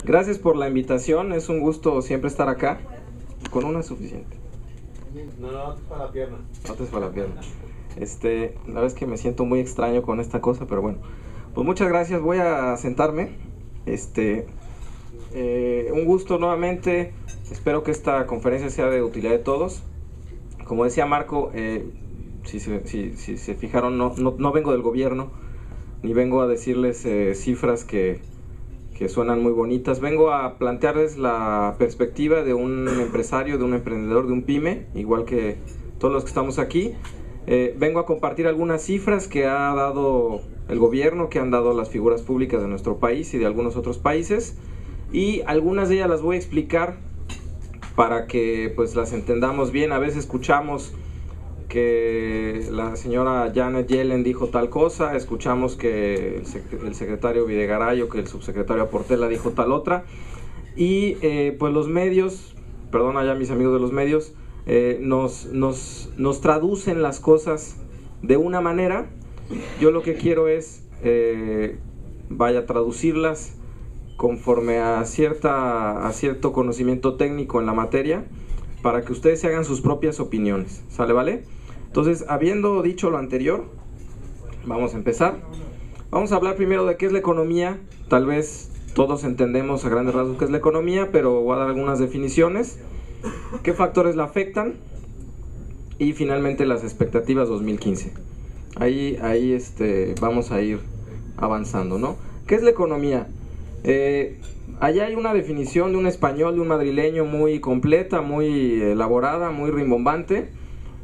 Gracias por la invitación, es un gusto siempre estar acá. Con una es suficiente. No te es para la pierna. No te es para la pierna. La verdad es que me siento muy extraño con esta cosa, pero bueno. Pues muchas gracias, voy a sentarme. Un gusto nuevamente, espero que esta conferencia sea de utilidad de todos. Como decía Marco, si se fijaron, no vengo del gobierno, ni vengo a decirles cifras que suenan muy bonitas. Vengo a plantearles la perspectiva de un empresario, de un emprendedor, de un pyme, igual que todos los que estamos aquí. Vengo a compartir algunas cifras que ha dado el gobierno, que han dado las figuras públicas de nuestro país y de algunos otros países, y algunas de ellas las voy a explicar para que pues las entendamos bien. A veces escuchamos que la señora Janet Yellen dijo tal cosa, escuchamos que el secretario Videgaray o que el subsecretario Portela dijo tal otra, y pues los medios, perdona ya mis amigos de los medios, nos traducen las cosas de una manera. Yo lo que quiero es traducirlas conforme a cierto conocimiento técnico en la materia, para que ustedes se hagan sus propias opiniones. ¿Sale, vale? Entonces, habiendo dicho lo anterior, vamos a empezar. Vamos a hablar primero de qué es la economía. Tal vez todos entendemos a grandes rasgos qué es la economía, pero voy a dar algunas definiciones. ¿Qué factores la afectan? Y finalmente las expectativas 2015. Ahí vamos a ir avanzando, ¿no? ¿Qué es la economía? Allá hay una definición de un español, de un madrileño, muy completa, muy elaborada, muy rimbombante,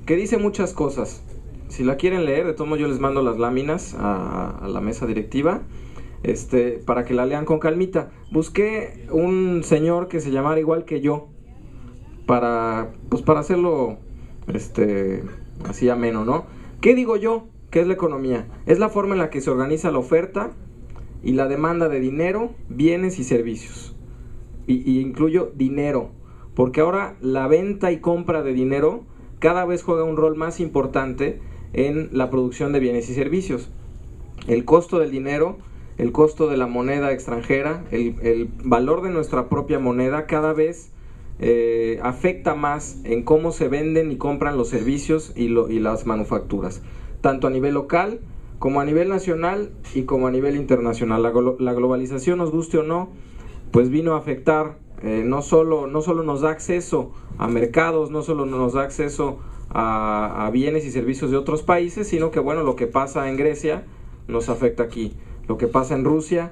que dice muchas cosas. Si la quieren leer, de todos modos yo les mando las láminas a la mesa directiva, para que la lean con calmita. Busqué un señor que se llamara igual que yo, para hacerlo así ameno, ¿no? ¿Qué digo yo? ¿Qué es la economía? Es la forma en la que se organiza la oferta y la demanda de dinero, bienes y servicios. Y incluyo dinero, porque ahora la venta y compra de dinero cada vez juega un rol más importante en la producción de bienes y servicios. El costo del dinero, el costo de la moneda extranjera, el valor de nuestra propia moneda cada vez afecta más en cómo se venden y compran los servicios y las manufacturas, tanto a nivel local como a nivel nacional y como a nivel internacional. La globalización, nos guste o no, pues vino a afectar, no solo nos da acceso a mercados, no solo nos da acceso a bienes y servicios de otros países, sino que bueno, lo que pasa en Grecia nos afecta aquí, lo que pasa en Rusia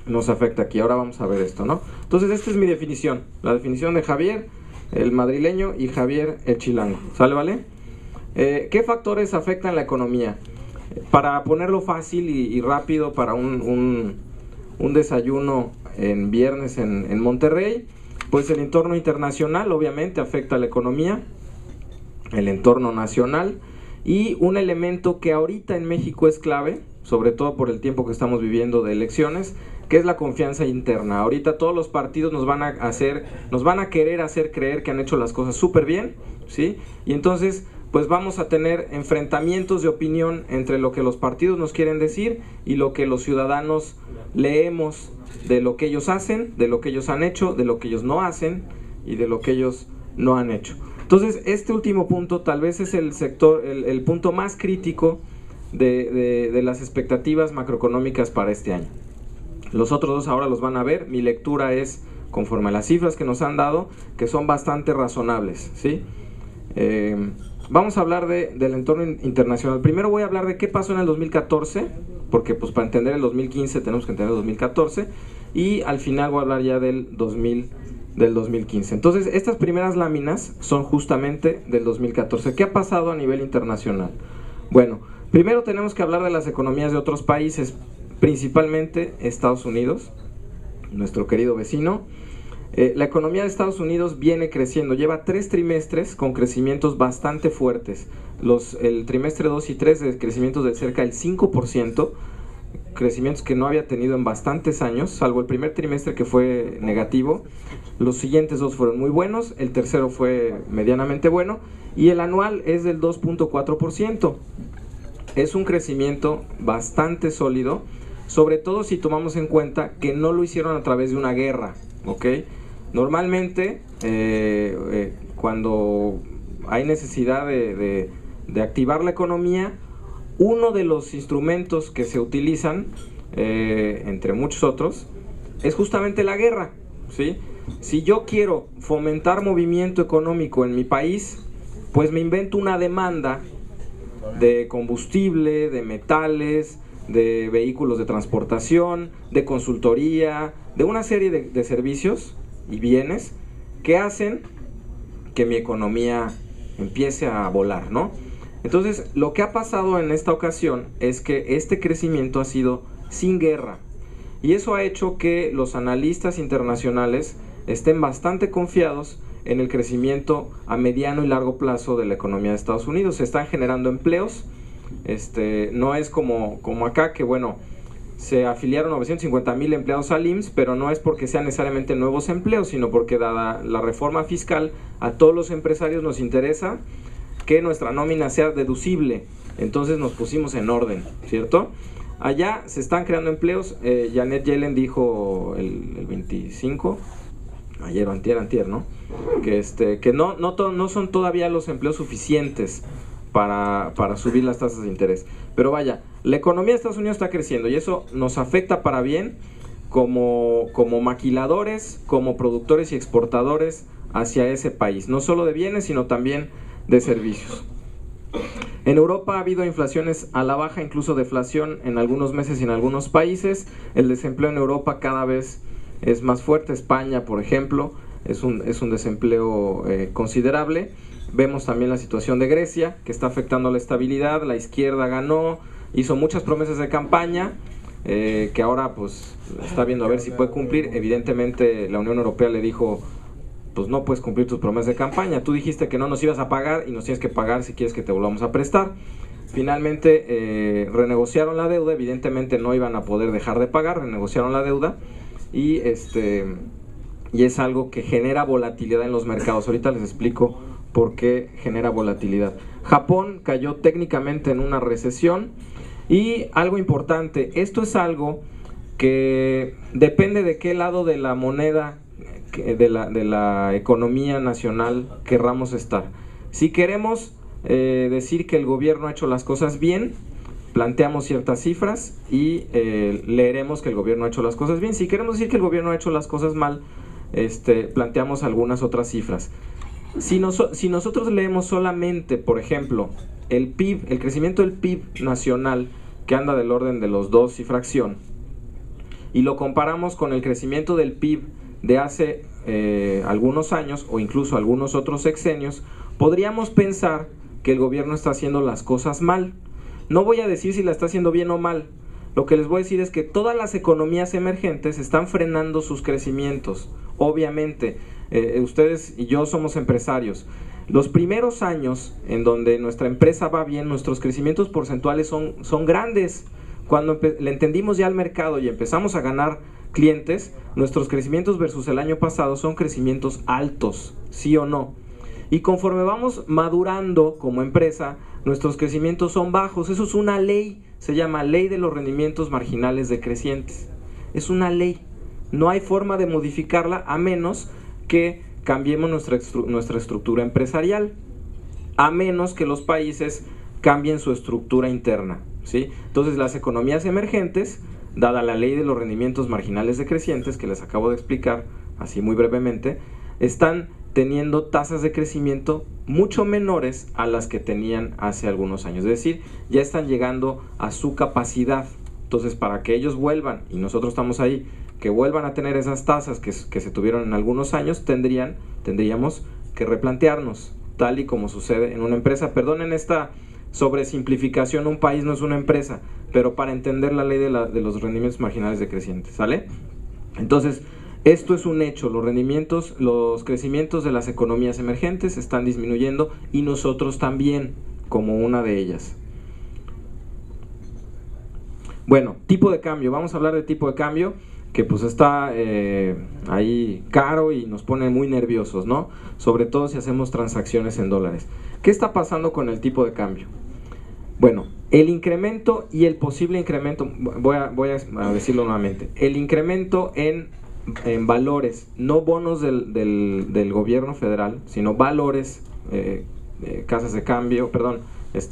nos afecta aquí. Ahora vamos a ver esto, ¿no? Entonces esta es mi definición, la definición de Javier, el madrileño, y Javier, el chilango. ¿Sale, vale? ¿Qué factores afectan la economía? Para ponerlo fácil y rápido para un desayuno en viernes en Monterrey, pues el entorno internacional obviamente afecta a la economía, el entorno nacional, y un elemento que ahorita en México es clave, sobre todo por el tiempo que estamos viviendo de elecciones, que es la confianza interna. Ahorita todos los partidos nos van a querer hacer creer que han hecho las cosas súper bien, ¿sí? Y entonces pues vamos a tener enfrentamientos de opinión entre lo que los partidos nos quieren decir y lo que los ciudadanos leemos de lo que ellos hacen, de lo que ellos han hecho, de lo que ellos no hacen y de lo que ellos no han hecho. Entonces, este último punto tal vez es el punto más crítico de las expectativas macroeconómicas para este año. Los otros dos ahora los van a ver. Mi lectura es conforme a las cifras que nos han dado, que son bastante razonables, ¿sí? Vamos a hablar del entorno internacional. Primero voy a hablar de qué pasó en el 2014, porque pues para entender el 2015 tenemos que entender el 2014, y al final voy a hablar ya del 2015. Entonces, estas primeras láminas son justamente del 2014. ¿Qué ha pasado a nivel internacional? Bueno, primero tenemos que hablar de las economías de otros países, principalmente Estados Unidos, nuestro querido vecino. La economía de Estados Unidos viene creciendo, lleva 3 trimestres con crecimientos bastante fuertes. El trimestre 2 y 3 de crecimientos de cerca del 5%, crecimientos que no había tenido en bastantes años, salvo el primer trimestre que fue negativo. Los siguientes dos fueron muy buenos, el tercero fue medianamente bueno, y el anual es del 2.4%. Es un crecimiento bastante sólido sobre todo si tomamos en cuenta que no lo hicieron a través de una guerra, ¿ok? Normalmente, cuando hay necesidad de activar la economía, uno de los instrumentos que se utilizan, entre muchos otros, es justamente la guerra, ¿sí? Si yo quiero fomentar movimiento económico en mi país, pues me invento una demanda de combustible, de metales, de vehículos de transportación, de consultoría, de una serie de servicios y bienes que hacen que mi economía empiece a volar, ¿no? Entonces, lo que ha pasado en esta ocasión es que este crecimiento ha sido sin guerra, y eso ha hecho que los analistas internacionales estén bastante confiados en el crecimiento a mediano y largo plazo de la economía de Estados Unidos. Se están generando empleos, no es como acá, que bueno, se afiliaron 950,000 empleados al IMSS, pero no es porque sean necesariamente nuevos empleos, sino porque dada la reforma fiscal, a todos los empresarios nos interesa que nuestra nómina sea deducible. Entonces nos pusimos en orden, ¿cierto? Allá se están creando empleos. Janet Yellen dijo el 25, ayer o antier, ¿no? Que no son todavía los empleos suficientes para subir las tasas de interés. Pero vaya, la economía de Estados Unidos está creciendo y eso nos afecta para bien como maquiladores, como productores y exportadores hacia ese país, no solo de bienes, sino también de servicios. En Europa ha habido inflaciones a la baja, incluso deflación en algunos meses y en algunos países. El desempleo en Europa cada vez es más fuerte. España, por ejemplo, es un desempleo considerable. Vemos también la situación de Grecia, que está afectando la estabilidad. La izquierda ganó, hizo muchas promesas de campaña, que ahora pues está viendo a ver si puede cumplir. Evidentemente la Unión Europea le dijo: pues no puedes cumplir tus promesas de campaña, tú dijiste que no nos ibas a pagar y nos tienes que pagar si quieres que te volvamos a prestar. Finalmente renegociaron la deuda, evidentemente no iban a poder dejar de pagar, renegociaron la deuda y es algo que genera volatilidad en los mercados. Ahorita les explico por qué genera volatilidad. Japón cayó técnicamente en una recesión, y algo importante, esto es algo que depende de qué lado de la moneda, de la economía nacional querramos estar. Si queremos decir que el gobierno ha hecho las cosas bien, planteamos ciertas cifras y leeremos que el gobierno ha hecho las cosas bien. Si queremos decir que el gobierno ha hecho las cosas mal, planteamos algunas otras cifras. Si nosotros leemos solamente, por ejemplo, el PIB, el crecimiento del PIB nacional, que anda del orden de los 2 y fracción, y lo comparamos con el crecimiento del PIB de hace algunos años o incluso algunos otros sexenios, podríamos pensar que el gobierno está haciendo las cosas mal. No voy a decir si la está haciendo bien o mal. Lo que les voy a decir es que todas las economías emergentes están frenando sus crecimientos. Obviamente, ustedes y yo somos empresarios. Los primeros años en donde nuestra empresa va bien, nuestros crecimientos porcentuales son grandes. Cuando le entendimos ya al mercado y empezamos a ganar clientes, nuestros crecimientos versus el año pasado son crecimientos altos, ¿sí o no? Y conforme vamos madurando como empresa, nuestros crecimientos son bajos. Eso es una ley, se llama Ley de los Rendimientos Marginales Decrecientes. Es una ley, no hay forma de modificarla a menos que cambiemos nuestra estructura empresarial, a menos que los países cambien su estructura interna, ¿sí? Entonces las economías emergentes, dada la ley de los rendimientos marginales decrecientes que les acabo de explicar así muy brevemente, están teniendo tasas de crecimiento mucho menores a las que tenían hace algunos años. Es decir, ya están llegando a su capacidad. Entonces, para que ellos vuelvan, y nosotros estamos ahí, que vuelvan a tener esas tasas que se tuvieron en algunos años, tendríamos que replantearnos, tal y como sucede en una empresa. Perdonen esta sobresimplificación, un país no es una empresa, pero para entender la ley de los rendimientos marginales decrecientes, ¿sale? Entonces, esto es un hecho, los crecimientos de las economías emergentes están disminuyendo y nosotros también, como una de ellas. Bueno, tipo de cambio, vamos a hablar de tipo de cambio, que pues está ahí caro y nos pone muy nerviosos, ¿no? Sobre todo si hacemos transacciones en dólares. ¿Qué está pasando con el tipo de cambio? Bueno, El incremento y el posible incremento, voy a decirlo nuevamente, el incremento en valores, no bonos del gobierno federal, sino valores, casas de cambio, perdón,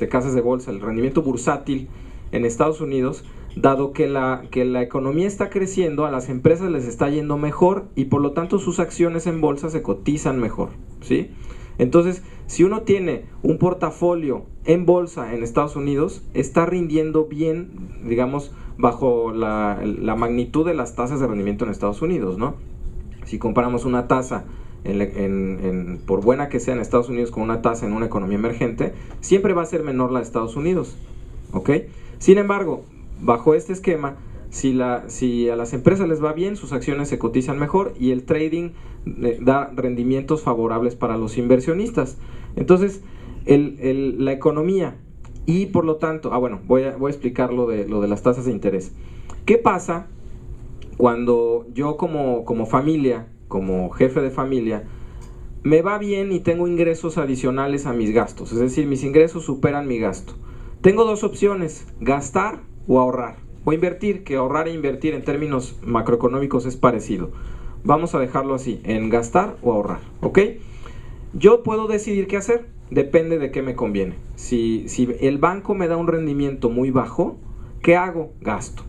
casas de bolsa, el rendimiento bursátil en Estados Unidos, dado que la economía está creciendo, a las empresas les está yendo mejor y por lo tanto sus acciones en bolsa se cotizan mejor, ¿sí? Entonces, si uno tiene un portafolio en bolsa en Estados Unidos, está rindiendo bien, digamos, bajo la magnitud de las tasas de rendimiento en Estados Unidos, ¿no? Si comparamos una tasa, por buena que sea en Estados Unidos, con una tasa en una economía emergente, siempre va a ser menor la de Estados Unidos, ¿ok? Sin embargo, bajo este esquema, si a las empresas les va bien, sus acciones se cotizan mejor y el trading da rendimientos favorables para los inversionistas. Entonces, la economía y por lo tanto, voy a explicar lo de las tasas de interés. ¿Qué pasa cuando yo como familia, como jefe de familia, me va bien y tengo ingresos adicionales a mis gastos? Es decir, mis ingresos superan mi gasto. Tengo dos opciones: gastar o ahorrar, o invertir, que ahorrar e invertir en términos macroeconómicos es parecido. Vamos a dejarlo así, en gastar o ahorrar, ¿ok? Yo puedo decidir qué hacer, depende de qué me conviene. Si el banco me da un rendimiento muy bajo, ¿qué hago? Gasto.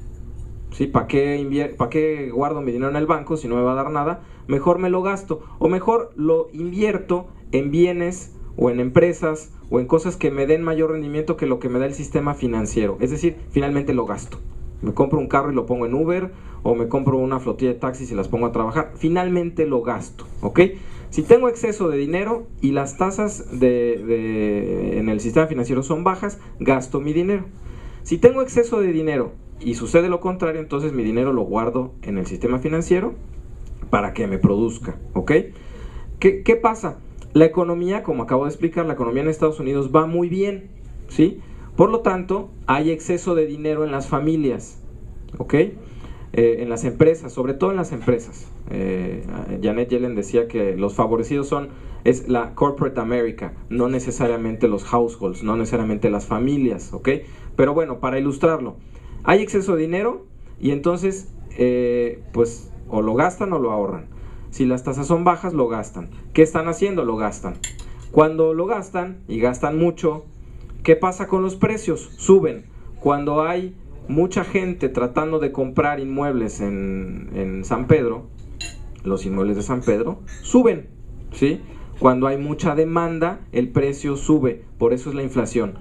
¿Sí? ¿Para qué guardo mi dinero en el banco si no me va a dar nada? Mejor me lo gasto, o mejor lo invierto en bienes o en empresas o en cosas que me den mayor rendimiento que lo que me da el sistema financiero. Es decir, finalmente lo gasto. Me compro un carro y lo pongo en Uber, o me compro una flotilla de taxis y las pongo a trabajar. Finalmente lo gasto, ¿ok? Si tengo exceso de dinero y las tasas en el sistema financiero son bajas, gasto mi dinero. Si tengo exceso de dinero y sucede lo contrario, entonces mi dinero lo guardo en el sistema financiero para que me produzca, ¿ok? ¿Qué pasa? La economía, como acabo de explicar, la economía en Estados Unidos va muy bien, ¿sí? Por lo tanto, hay exceso de dinero en las familias, ¿ok? En las empresas, sobre todo en las empresas. Janet Yellen decía que los favorecidos es la corporate America, no necesariamente los households, no necesariamente las familias, ¿ok? Pero bueno, para ilustrarlo, hay exceso de dinero y entonces, pues, o lo gastan o lo ahorran. Si las tasas son bajas, lo gastan. ¿Qué están haciendo? Lo gastan. Cuando lo gastan, y gastan mucho, ¿qué pasa con los precios? Suben. Cuando hay mucha gente tratando de comprar inmuebles en San Pedro, los inmuebles de San Pedro suben, ¿sí? Cuando hay mucha demanda, el precio sube. Por eso es la inflación.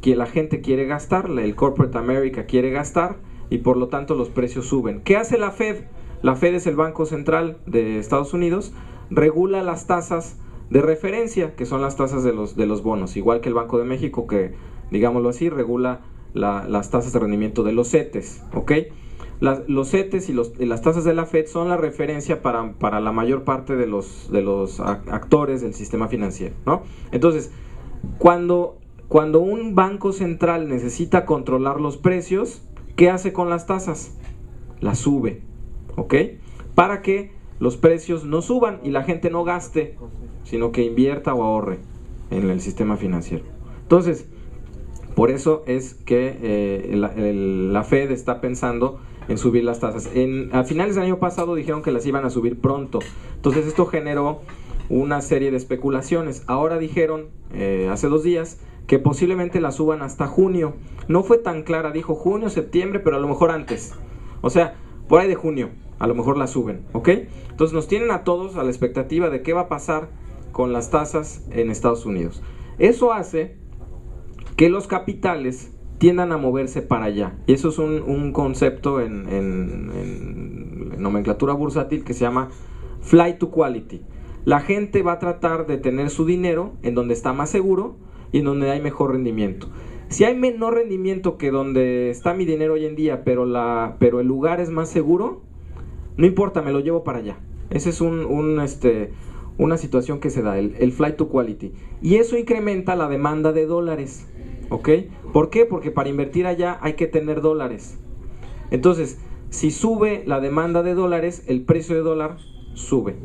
Que la gente quiere gastar, el corporate America quiere gastar, y por lo tanto los precios suben. ¿Qué hace la Fed? La Fed es el Banco Central de Estados Unidos, regula las tasas de referencia, que son las tasas de los bonos, igual que el Banco de México, que, digámoslo así, regula las tasas de rendimiento de los CETES, ¿ok? Los CETES y las tasas de la Fed son la referencia para la mayor parte de los actores del sistema financiero, ¿no? Entonces, cuando un banco central necesita controlar los precios, ¿qué hace con las tasas? Las sube, ¿ok? Para que los precios no suban y la gente no gaste, sino que invierta o ahorre en el sistema financiero. Entonces, por eso es que la Fed está pensando en subir las tasas. A finales del año pasado dijeron que las iban a subir pronto. Entonces esto generó una serie de especulaciones. Ahora dijeron, hace 2 días, que posiblemente las suban hasta junio. No fue tan clara, dijo junio, septiembre, pero a lo mejor antes. O sea, por ahí de junio, a lo mejor las suben, ¿ok? Entonces nos tienen a todos a la expectativa de qué va a pasar con las tasas en Estados Unidos. Eso hace que los capitales tiendan a moverse para allá. Y eso es un concepto en nomenclatura bursátil que se llama flight to quality. La gente va a tratar de tener su dinero en donde está más seguro y en donde hay mejor rendimiento. Si hay menor rendimiento que donde está mi dinero hoy en día, pero el lugar es más seguro, no importa, me lo llevo para allá. Esa es una situación que se da, el flight to quality. Y eso incrementa la demanda de dólares, ¿ok? ¿Por qué? Porque para invertir allá hay que tener dólares. Entonces, si sube la demanda de dólares, el precio de dólar sube.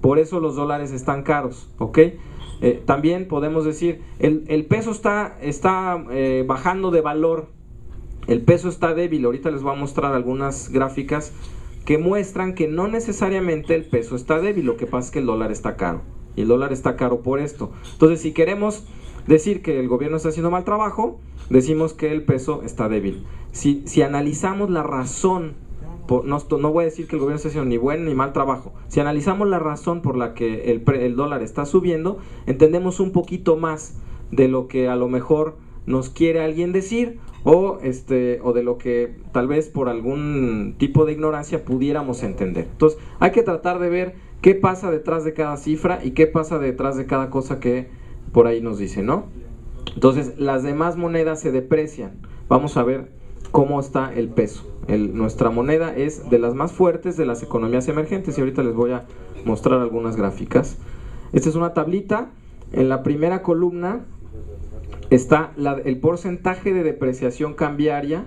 Por eso los dólares están caros, ¿ok? También podemos decir, el peso está bajando de valor, el peso está débil. Ahorita les voy a mostrar algunas gráficas que muestran que no necesariamente el peso está débil, lo que pasa es que el dólar está caro, y el dólar está caro por esto. Entonces, si queremos decir que el gobierno está haciendo mal trabajo, decimos que el peso está débil. Si analizamos la razón, no voy a decir que el gobierno está haciendo ni buen ni mal trabajo, si analizamos la razón por la que el dólar está subiendo, entendemos un poquito más de lo que a lo mejor nos quiere alguien decir, o de lo que tal vez por algún tipo de ignorancia pudiéramos entender. Entonces hay que tratar de ver qué pasa detrás de cada cifra y qué pasa detrás de cada cosa que por ahí nos dice, ¿no? Entonces las demás monedas se deprecian. Vamos a ver cómo está el peso. Nuestra moneda es de las más fuertes de las economías emergentes, y ahorita les voy a mostrar algunas gráficas. Esta es una tablita. En la primera columna está el porcentaje de depreciación cambiaria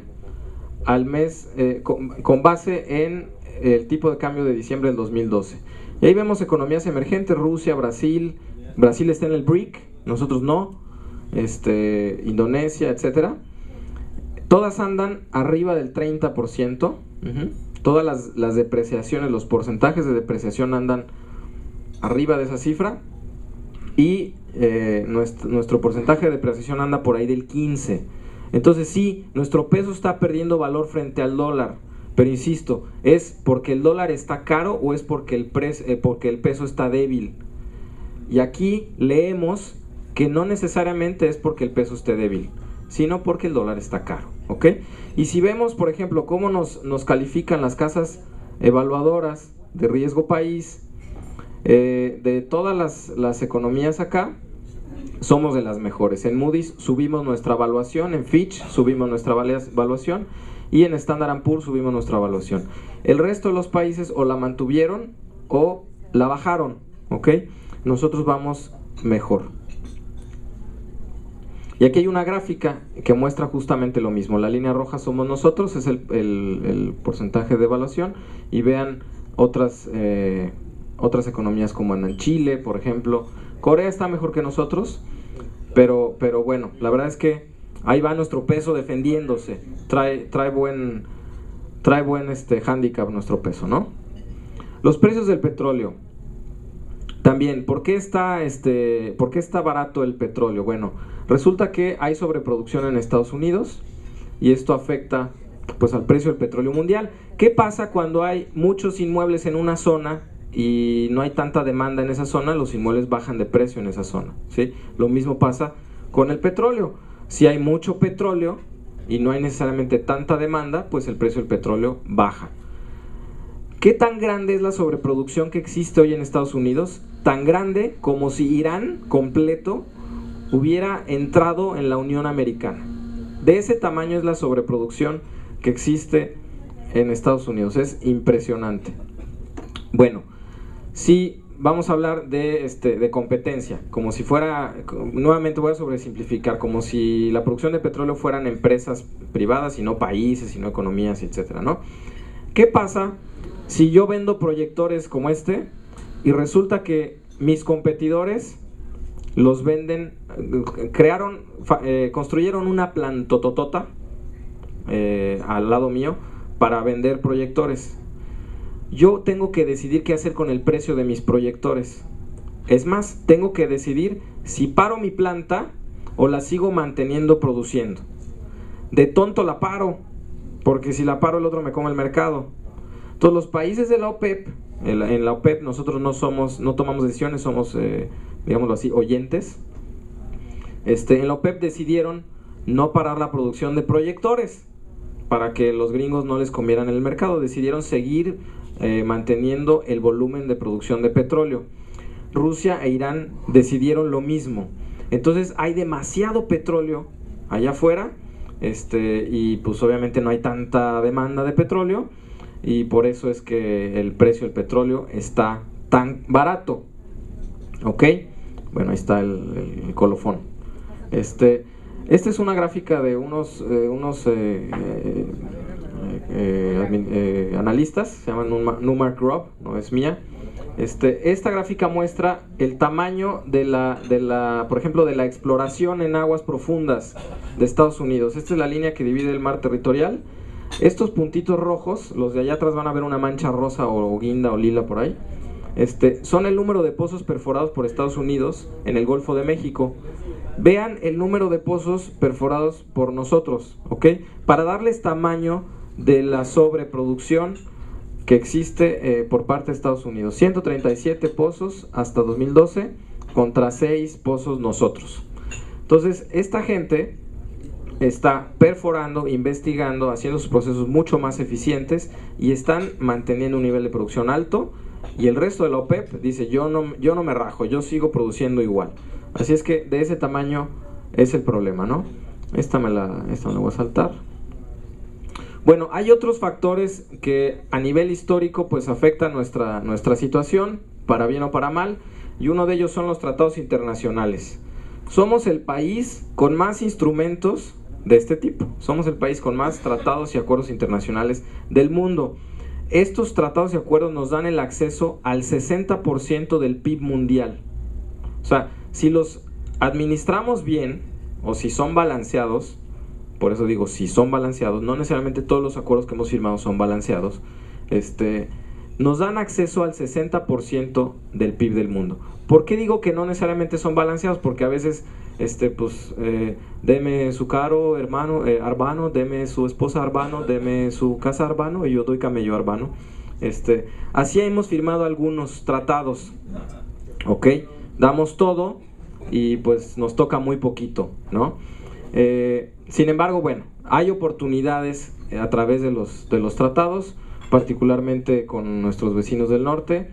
al mes, con base en el tipo de cambio de diciembre del 2012. Y ahí vemos economías emergentes: Rusia, Brasil está en el BRIC, nosotros no, Indonesia, etcétera. Todas andan arriba del 30%. Todas las depreciaciones, los porcentajes de depreciación andan arriba de esa cifra, y nuestro porcentaje de depreciación anda por ahí del 15%. Entonces sí, nuestro peso está perdiendo valor frente al dólar, pero insisto, ¿es porque el dólar está caro o es porque el peso está débil? Y aquí leemos que no necesariamente es porque el peso esté débil, sino porque el dólar está caro, ¿ok? Y si vemos, por ejemplo, cómo nos califican las casas evaluadoras de riesgo país, de todas las economías acá, somos de las mejores. En Moody's subimos nuestra evaluación, en Fitch subimos nuestra evaluación, y en Standard & Poor's subimos nuestra evaluación. El resto de los países o la mantuvieron o la bajaron, ¿ok? Nosotros vamos mejor. Y aquí hay una gráfica que muestra justamente lo mismo. La línea roja somos nosotros, es el porcentaje de evaluación, y vean otras economías como andan. Chile, por ejemplo. Corea está mejor que nosotros, pero bueno, la verdad es que ahí va nuestro peso defendiéndose. Trae buen handicap nuestro peso, ¿no? Los precios del petróleo. También, ¿por qué está barato el petróleo? Bueno, resulta que hay sobreproducción en Estados Unidos, y esto afecta pues al precio del petróleo mundial. ¿Qué pasa cuando hay muchos inmuebles en una zona y no hay tanta demanda en esa zona? Los inmuebles bajan de precio en esa zona, ¿sí? Lo mismo pasa con el petróleo. Si hay mucho petróleo y no hay necesariamente tanta demanda, pues el precio del petróleo baja. ¿Qué tan grande es la sobreproducción que existe hoy en Estados Unidos? Tan grande como si Irán completo hubiera entrado en la Unión Americana. De ese tamaño es la sobreproducción que existe en Estados Unidos. Es impresionante. Bueno, sí, vamos a hablar de competencia, como si fuera, nuevamente voy a sobresimplificar, como si la producción de petróleo fueran empresas privadas y no países y no economías, etcétera, ¿no? ¿Qué pasa si yo vendo proyectores como este y resulta que mis competidores los venden, construyeron una plantototota al lado mío para vender proyectores? Yo tengo que decidir qué hacer con el precio de mis proyectores. Es más, tengo que decidir si paro mi planta o la sigo manteniendo produciendo. De tonto la paro, porque si la paro el otro me come el mercado. Todos los países de la OPEP, en la OPEP nosotros no tomamos decisiones, somos, digámoslo así, oyentes. En la OPEP decidieron no parar la producción de proyectores para que los gringos no les comieran el mercado. Decidieron seguir manteniendo el volumen de producción de petróleo. Rusia e Irán decidieron lo mismo. Entonces hay demasiado petróleo allá afuera, y pues obviamente no hay tanta demanda de petróleo, y por eso es que el precio del petróleo está tan barato, ¿ok? Bueno, ahí está el colofón. Esta es una gráfica de unos analistas, se llaman Newmark Group, no es mía. Esta gráfica muestra el tamaño por ejemplo, de la exploración en aguas profundas de Estados Unidos. Esta es la línea que divide el mar territorial. Estos puntitos rojos, los de allá atrás van a ver una mancha rosa o guinda o lila por ahí. Son el número de pozos perforados por Estados Unidos en el Golfo de México. Vean el número de pozos perforados por nosotros, ¿ok? Para darles tamaño de la sobreproducción que existe por parte de Estados Unidos. 137 pozos hasta 2012 contra 6 pozos nosotros. Entonces, esta gente está perforando, investigando, haciendo sus procesos mucho más eficientes y están manteniendo un nivel de producción alto, y el resto de la OPEP dice, yo no me rajo, yo sigo produciendo igual. Así es que de ese tamaño es el problema, ¿no? Esta me la voy a saltar. Bueno, hay otros factores que a nivel histórico pues afectan nuestra situación, para bien o para mal, y uno de ellos son los tratados internacionales. Somos el país con más instrumentos de este tipo, somos el país con más tratados y acuerdos internacionales del mundo. Estos tratados y acuerdos nos dan el acceso al 60% del PIB mundial. O sea, si los administramos bien, o si son balanceados, por eso digo, si son balanceados, no necesariamente todos los acuerdos que hemos firmado son balanceados, nos dan acceso al 60% del PIB del mundo. ¿Por qué digo que no necesariamente son balanceados? Porque a veces, deme su carro, hermano, Arbano, deme su esposa, Arbano, deme su casa, Arbano, y yo doy camello, Arbano. Así hemos firmado algunos tratados, ¿ok? Damos todo y pues nos toca muy poquito, ¿no? Sin embargo, bueno, hay oportunidades a través de los tratados, particularmente con nuestros vecinos del norte.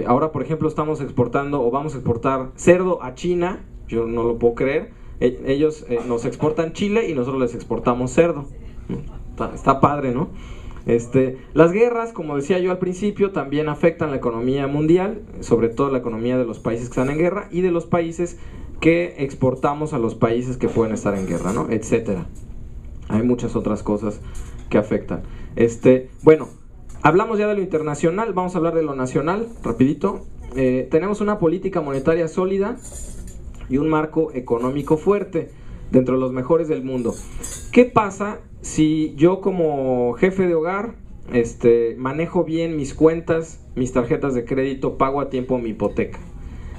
Ahora, por ejemplo, estamos exportando o vamos a exportar cerdo a China. Yo no lo puedo creer. Ellos nos exportan chile y nosotros les exportamos cerdo. Está padre, ¿no? Las guerras, como decía yo al principio, también afectan la economía mundial, sobre todo la economía de los países que están en guerra y de los países que exportamos a los países que pueden estar en guerra, ¿no? Etcétera. Hay muchas otras cosas que afectan. Bueno, hablamos ya de lo internacional, vamos a hablar de lo nacional, rapidito. Tenemos una política monetaria sólida y un marco económico fuerte, dentro de los mejores del mundo. ¿Qué pasa si yo como jefe de hogar manejo bien mis cuentas, mis tarjetas de crédito, pago a tiempo mi hipoteca?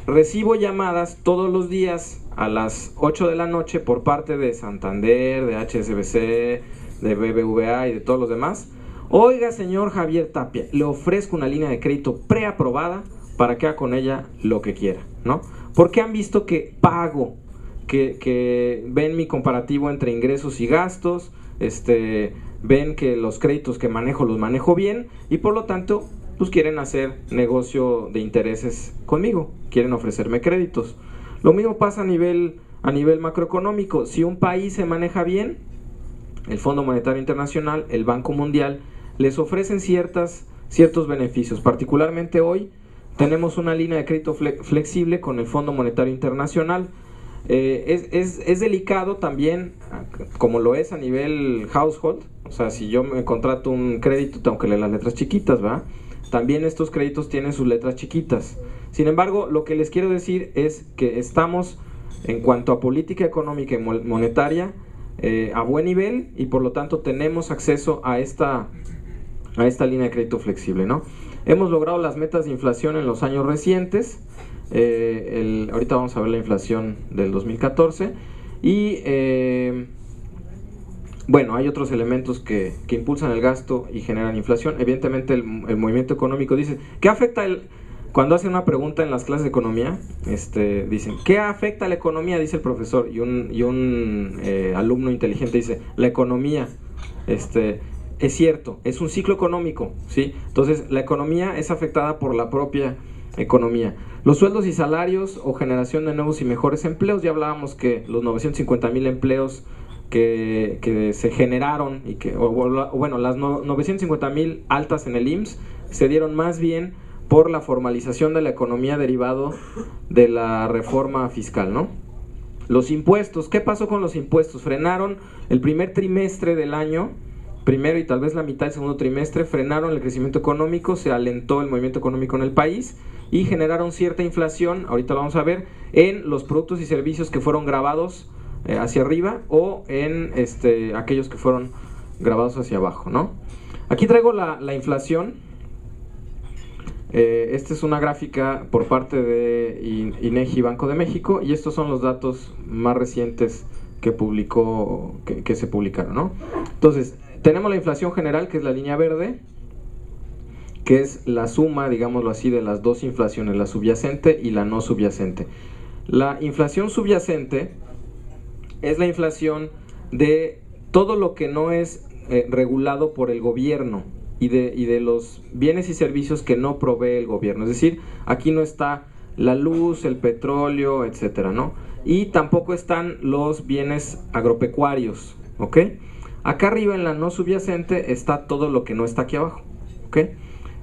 Recibo llamadas todos los días a las 8 de la noche por parte de Santander, de HSBC, de BBVA y de todos los demás. Oiga, señor Javier Tapia, le ofrezco una línea de crédito preaprobada para que haga con ella lo que quiera, ¿no? Porque han visto que pago, que ven mi comparativo entre ingresos y gastos, ven que los créditos que manejo los manejo bien y por lo tanto pues quieren hacer negocio de intereses conmigo, quieren ofrecerme créditos. Lo mismo pasa a nivel macroeconómico. Si un país se maneja bien, el Fondo Monetario Internacional, el Banco Mundial, les ofrecen ciertos beneficios. Particularmente hoy tenemos una línea de crédito flexible con el Fondo Monetario Internacional. Es delicado también, como lo es a nivel household. O sea, si yo me contrato un crédito, tengo que leer las letras chiquitas, ¿verdad? También estos créditos tienen sus letras chiquitas. Sin embargo, lo que les quiero decir es que estamos, en cuanto a política económica y monetaria, a buen nivel y por lo tanto tenemos acceso a esta línea de crédito flexible, ¿no? Hemos logrado las metas de inflación en los años recientes. Ahorita vamos a ver la inflación del 2014 y bueno, hay otros elementos que impulsan el gasto y generan inflación. Evidentemente el movimiento económico dice, ¿qué afecta cuando hacen una pregunta en las clases de economía? Dicen, ¿qué afecta a la economía? Dice el profesor y un alumno inteligente dice, la economía. Es cierto, es un ciclo económico, ¿sí? Entonces la economía es afectada por la propia economía. Los sueldos y salarios o generación de nuevos y mejores empleos, ya hablábamos que los 950,000 empleos que se generaron y las 950,000 altas en el IMSS se dieron más bien por la formalización de la economía derivado de la reforma fiscal, ¿no? Los impuestos, ¿qué pasó con los impuestos? Frenaron el primer trimestre del año, primero y tal vez la mitad del segundo trimestre frenaron el crecimiento económico, se alentó el movimiento económico en el país y generaron cierta inflación, ahorita lo vamos a ver, en los productos y servicios que fueron grabados hacia arriba o en aquellos que fueron grabados hacia abajo, ¿no? Aquí traigo la inflación. Esta es una gráfica por parte de INEGI Banco de México y estos son los datos más recientes que se publicaron, ¿no? Entonces, tenemos la inflación general, que es la línea verde, que es la suma, digámoslo así, de las dos inflaciones, la subyacente y la no subyacente. La inflación subyacente es la inflación de todo lo que no es regulado por el gobierno y de los bienes y servicios que no provee el gobierno. Es decir, aquí no está la luz, el petróleo, etcétera, ¿no? Y tampoco están los bienes agropecuarios, ¿ok? Acá arriba en la no subyacente está todo lo que no está aquí abajo, ¿ok?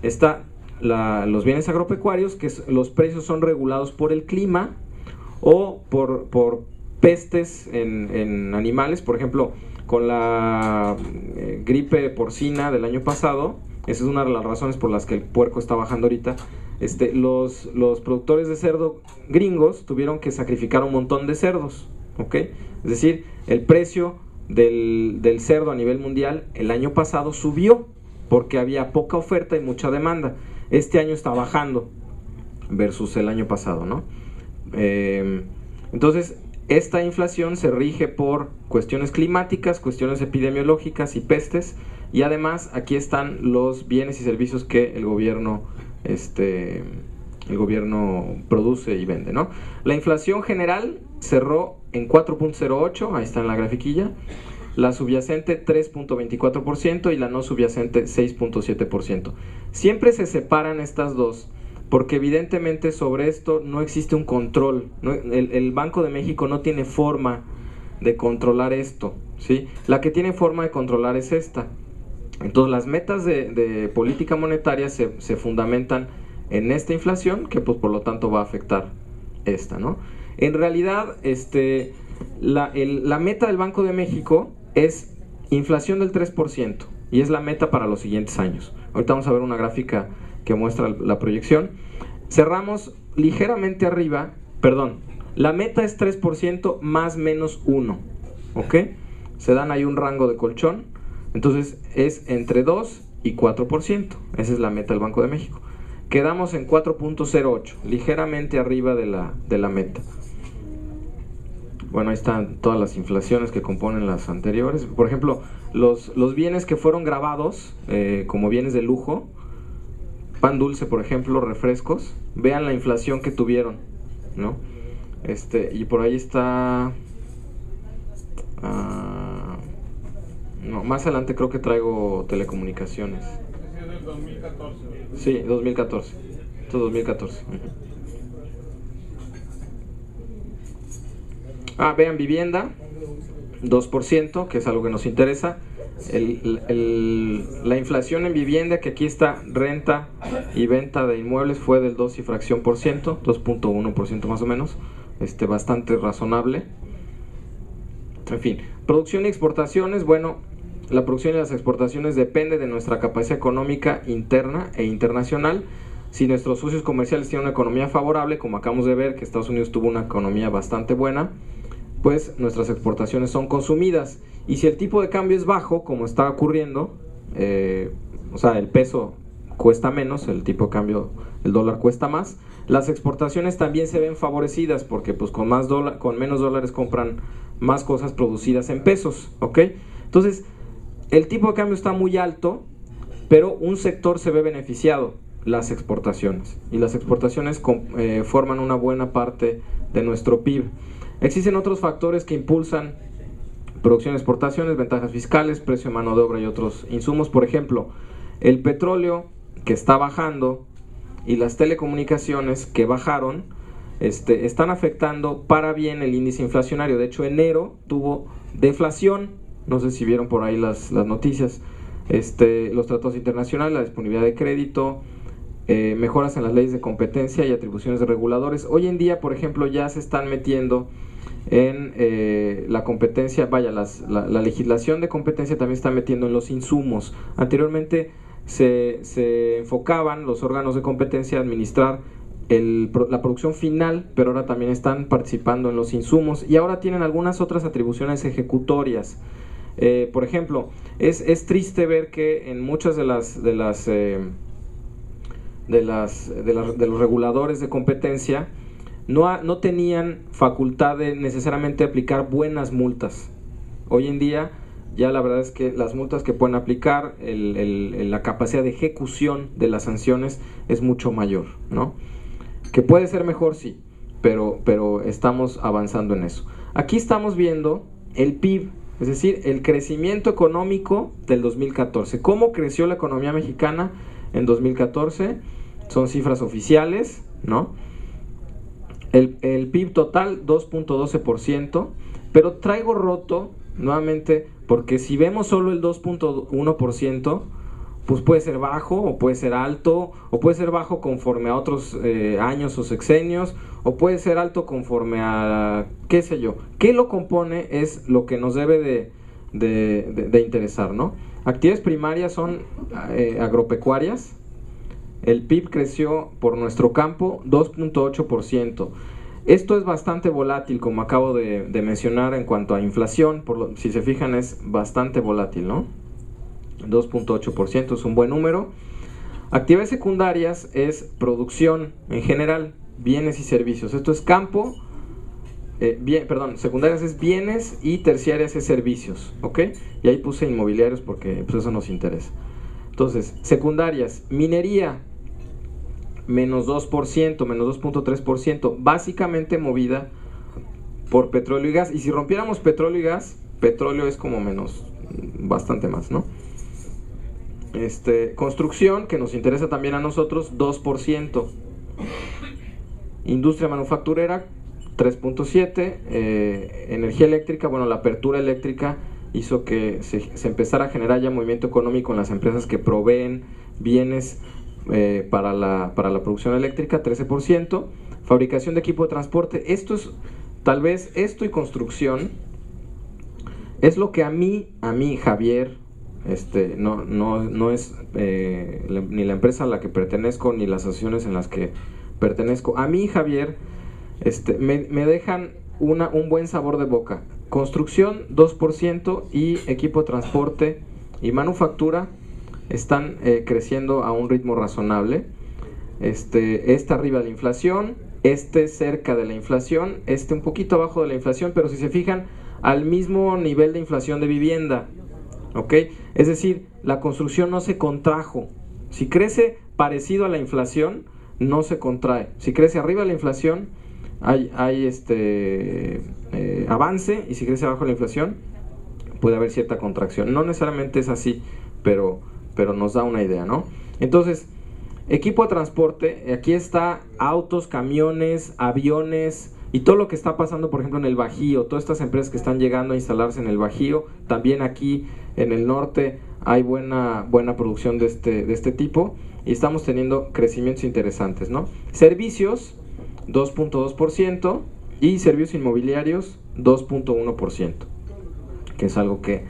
Está los bienes agropecuarios, que los precios son regulados por el clima o por pestes en animales. Por ejemplo, con la gripe porcina del año pasado, esa es una de las razones por las que el puerco está bajando ahorita. Los productores de cerdo gringos tuvieron que sacrificar un montón de cerdos, ¿ok? Es decir, el precio del cerdo a nivel mundial el año pasado subió porque había poca oferta y mucha demanda. Este año está bajando versus el año pasado, ¿no? Entonces, esta inflación se rige por cuestiones climáticas, cuestiones epidemiológicas y pestes, y además aquí están los bienes y servicios que el gobierno produce y vende, ¿no? La inflación general cerró en 4.08, ahí está en la grafiquilla, la subyacente 3.24% y la no subyacente 6.7%. Siempre se separan estas dos, porque evidentemente sobre esto no existe un control, ¿no? El Banco de México no tiene forma de controlar esto, ¿sí? La que tiene forma de controlar es esta. Entonces las metas de política monetaria se fundamentan en esta inflación, que pues por lo tanto va a afectar esta, ¿no? En realidad, la meta del Banco de México es inflación del 3%, y es la meta para los siguientes años. Ahorita vamos a ver una gráfica que muestra la proyección. Cerramos ligeramente arriba, la meta es 3% más menos 1, ¿ok? Se dan ahí un rango de colchón, entonces es entre 2 y 4%, esa es la meta del Banco de México. Quedamos en 4.08, ligeramente arriba de la meta. Bueno, ahí están todas las inflaciones que componen las anteriores. Por ejemplo, los bienes que fueron grabados como bienes de lujo, pan dulce, por ejemplo, refrescos, vean la inflación que tuvieron, ¿no? Y por ahí está... no, más adelante creo que traigo telecomunicaciones. Es del 2014. Sí, 2014. Esto es 2014. Vean vivienda, 2%, que es algo que nos interesa. La inflación en vivienda, que aquí está renta y venta de inmuebles, fue del 2 y fracción por ciento, 2.1% más o menos, bastante razonable. En fin, producción y exportaciones. Bueno, la producción y las exportaciones depende de nuestra capacidad económica interna e internacional. Si nuestros socios comerciales tienen una economía favorable, como acabamos de ver que Estados Unidos tuvo una economía bastante buena, pues nuestras exportaciones son consumidas. Y si el tipo de cambio es bajo, como está ocurriendo, o sea, el peso cuesta menos, el tipo de cambio, el dólar cuesta más, las exportaciones también se ven favorecidas, porque pues con menos dólares compran más cosas producidas en pesos, ¿ok? Entonces, el tipo de cambio está muy alto, pero un sector se ve beneficiado, las exportaciones. Y las exportaciones forman una buena parte de nuestro PIB. Existen otros factores que impulsan producción y exportaciones, ventajas fiscales, precio de mano de obra y otros insumos. Por ejemplo, el petróleo, que está bajando, y las telecomunicaciones, que bajaron, están afectando para bien el índice inflacionario. De hecho, enero tuvo deflación. No sé si vieron por ahí las noticias. Los tratados internacionales, la disponibilidad de crédito, mejoras en las leyes de competencia y atribuciones de reguladores. Hoy en día, por ejemplo, ya se están metiendo en la competencia, vaya, la legislación de competencia también está metiendo en los insumos. Anteriormente se enfocaban los órganos de competencia a administrar la producción final, pero ahora también están participando en los insumos y ahora tienen algunas otras atribuciones ejecutorias. Por ejemplo, es triste ver que en muchas de los reguladores de competencia no tenían facultad de necesariamente aplicar buenas multas. Hoy en día ya la verdad es que las multas que pueden aplicar, la capacidad de ejecución de las sanciones es mucho mayor, ¿no? Que puede ser mejor, sí, pero estamos avanzando en eso. Aquí estamos viendo el PIB, es decir, el crecimiento económico del 2014. ¿Cómo creció la economía mexicana en 2014? Son cifras oficiales, ¿no? El PIB total 2.12%, pero traigo roto nuevamente porque si vemos solo el 2.1%, pues puede ser bajo o puede ser alto, o puede ser bajo conforme a otros años o sexenios, o puede ser alto conforme a qué sé yo. ¿Qué lo compone? Es lo que nos debe de interesar, ¿no? Actividades primarias son agropecuarias. El PIB creció por nuestro campo 2.8%. Esto es bastante volátil, como acabo de mencionar en cuanto a inflación. Si se fijan, es bastante volátil, ¿no? 2.8% es un buen número. Actividades secundarias es producción en general, bienes y servicios. Esto es campo, secundarias es bienes y terciarias es servicios, ¿ok? Y ahí puse inmobiliarios porque pues, eso nos interesa. Entonces, secundarias, minería, menos 2%, menos 2.3%, básicamente movida por petróleo y gas. Y si rompiéramos petróleo y gas, petróleo es como menos, bastante más, ¿no? Construcción, que nos interesa también a nosotros, 2%. Industria manufacturera, 3.7%. Energía eléctrica, bueno, la apertura eléctrica hizo que se empezara a generar ya movimiento económico en las empresas que proveen bienes para la producción eléctrica, 13%. Fabricación de equipo de transporte, tal vez esto y construcción es lo que a mí Javier, no es ni la empresa a la que pertenezco ni las asociaciones en las que pertenezco. A mí, Javier, me dejan un buen sabor de boca. Construcción 2% y equipo de transporte y manufactura están creciendo a un ritmo razonable. Arriba de la inflación, cerca de la inflación, un poquito abajo de la inflación, pero si se fijan, al mismo nivel de inflación de vivienda. ¿Ok? Es decir, la construcción no se contrajo. Si crece parecido a la inflación, no se contrae. Si crece arriba de la inflación, hay avance, y si crece abajo de la inflación, puede haber cierta contracción. No necesariamente es así, pero nos da una idea, ¿no? Entonces, equipo de transporte, aquí está autos, camiones, aviones y todo lo que está pasando, por ejemplo, en el Bajío, todas estas empresas que están llegando a instalarse en el Bajío, también aquí en el norte hay buena producción de este tipo y estamos teniendo crecimientos interesantes, ¿no? Servicios, 2.2% y servicios inmobiliarios, 2.1%, que es algo que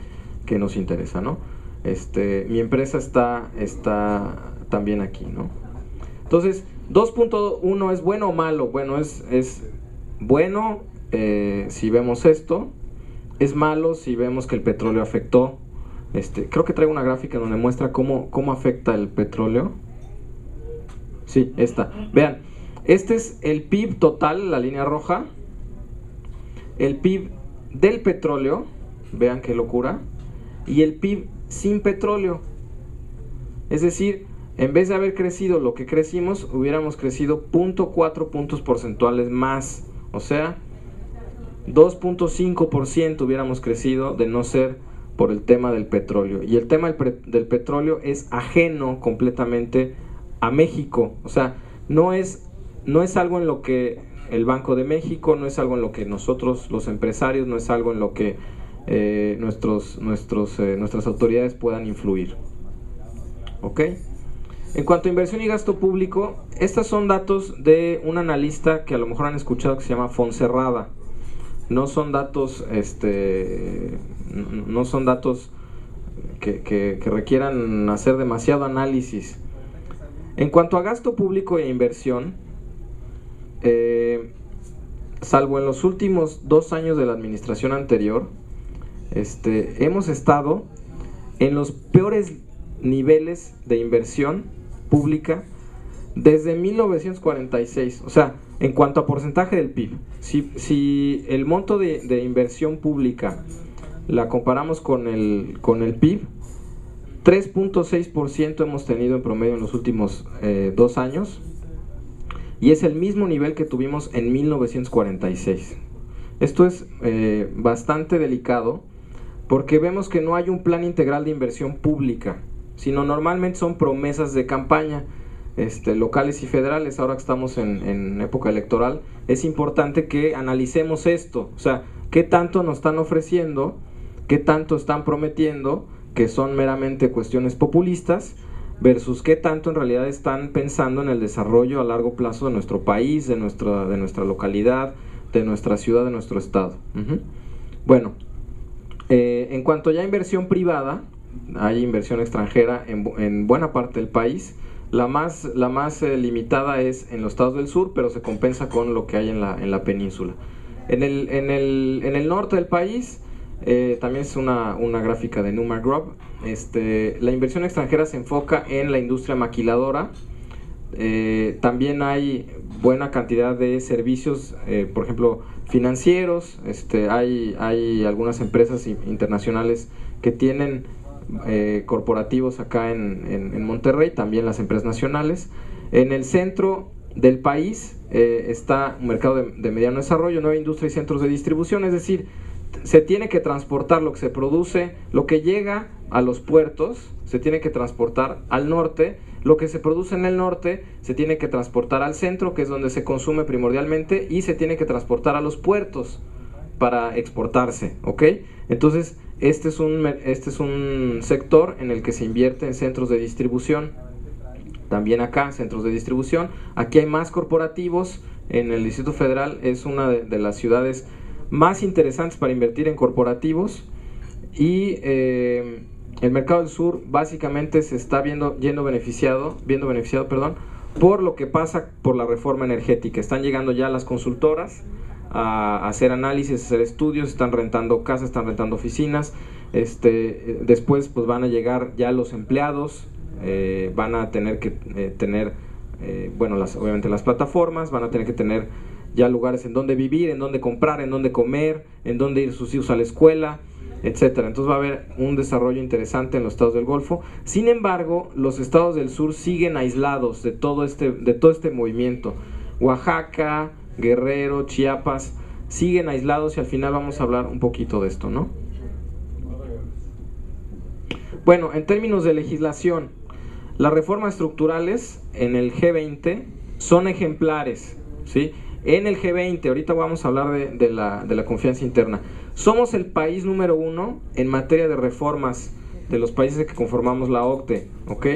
nos interesa, ¿no? Mi empresa está también aquí, ¿no? Entonces, 2.1 ¿es bueno o malo? Bueno, es bueno si vemos esto, es malo si vemos que el petróleo afectó. Creo que traigo una gráfica donde muestra cómo afecta el petróleo. Sí, esta. Vean, este es el PIB total, la línea roja. El PIB del petróleo, vean qué locura. Y el PIB sin petróleo. Es decir, en vez de haber crecido lo que crecimos, hubiéramos crecido 0.4 puntos porcentuales más. O sea, 2.5% hubiéramos crecido de no ser por el tema del petróleo. Y el tema del petróleo es ajeno completamente a México. O sea, no es algo en lo que el Banco de México, no es algo en lo que nosotros los empresarios, no es algo en lo que nuestras autoridades puedan influir. ¿Ok? En cuanto a inversión y gasto público, estos son datos de un analista que a lo mejor han escuchado que se llama Fonserrada. no son datos, no son datos que requieran hacer demasiado análisis. En cuanto a gasto público e inversión, salvo en los últimos 2 años de la administración anterior, hemos estado en los peores niveles de inversión pública desde 1946, o sea, en cuanto a porcentaje del PIB. Si el monto de inversión pública la comparamos con el PIB, 3.6% hemos tenido en promedio en los últimos 2 años, y es el mismo nivel que tuvimos en 1946. Esto es bastante delicado, porque vemos que no hay un plan integral de inversión pública, sino normalmente son promesas de campaña, locales y federales. Ahora que estamos en época electoral, es importante que analicemos esto, o sea, qué tanto nos están ofreciendo, qué tanto están prometiendo, que son meramente cuestiones populistas, versus qué tanto en realidad están pensando en el desarrollo a largo plazo de nuestro país, de nuestra localidad, de nuestra ciudad, de nuestro estado. Bueno, en cuanto ya a inversión privada, hay inversión extranjera en buena parte del país. La más limitada es en los estados del sur, pero se compensa con lo que hay en la península. En el norte del país, también es una gráfica de Newmark Group, la inversión extranjera se enfoca en la industria maquiladora. También hay buena cantidad de servicios, por ejemplo, financieros. Hay algunas empresas internacionales que tienen corporativos acá en Monterrey, también las empresas nacionales. En el centro del país está un mercado de mediano desarrollo, nueva industria y centros de distribución, es decir, se tiene que transportar lo que se produce, lo que llega a los puertos, se tiene que transportar al norte, lo que se produce en el norte se tiene que transportar al centro, que es donde se consume primordialmente, y se tiene que transportar a los puertos para exportarse, ¿ok? Entonces, este es un sector en el que se invierte en centros de distribución. También acá, centros de distribución. Aquí hay más corporativos. En el Distrito Federal es una de las ciudades más interesantes para invertir en corporativos. Y el mercado del sur básicamente se está viendo beneficiado, por lo que pasa por la reforma energética. Están llegando ya las consultoras a hacer análisis, a hacer estudios, están rentando casas, están rentando oficinas. Después pues van a llegar ya los empleados, van a tener que tener, obviamente las plataformas, van a tener que tener ya lugares en donde vivir, en donde comprar, en donde comer, en donde ir sus hijos a la escuela, etcétera. Entonces va a haber un desarrollo interesante en los estados del Golfo. Sin embargo, los estados del sur siguen aislados de todo este movimiento. Oaxaca, Guerrero, Chiapas siguen aislados, y al final vamos a hablar un poquito de esto, ¿no? Bueno, en términos de legislación, las reformas estructurales en el G20 son ejemplares, ¿sí? En el G20, ahorita vamos a hablar de la confianza interna. Somos el país número 1 en materia de reformas de los países que conformamos la OCDE, ¿ok?